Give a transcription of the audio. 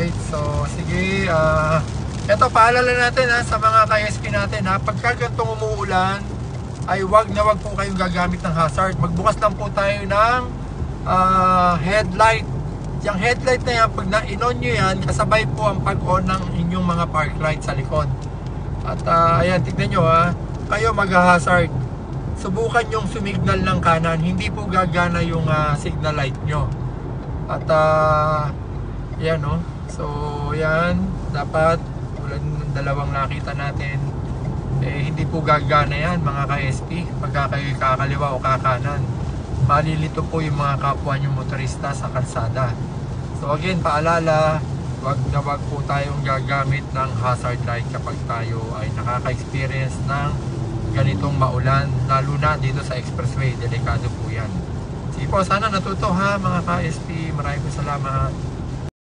Alright, so sige, eto paalala natin sa mga ka-SP natin pagka ganitong umuulan ay wag po kayong gagamit ng hazard. Magbukas lang po tayo ng headlight. Yung headlight na yan, pag na-on nyo yan, kasabay po ang pag-on ng inyong mga park light sa likod. At ayan, tignan nyo kayo mag-hazard. Subukan yung sumignal ng kanan, hindi po gagana yung signal light nyo. At yan so yan, dapat tulad ng dalawang nakita natin, hindi po gagana yan mga ka-SP pagka kayo kakaliwa o kakanan. Malilito po yung mga kapwa nyo motorista sa kalsada. So again, paalala, wag po tayong gagamit ng hazard light kapag tayo ay nakaka-experience ng ganitong maulan, lalo na dito sa expressway. Delikado po yan. Sige po, sana natuto mga ka-SP. Maraming salamat.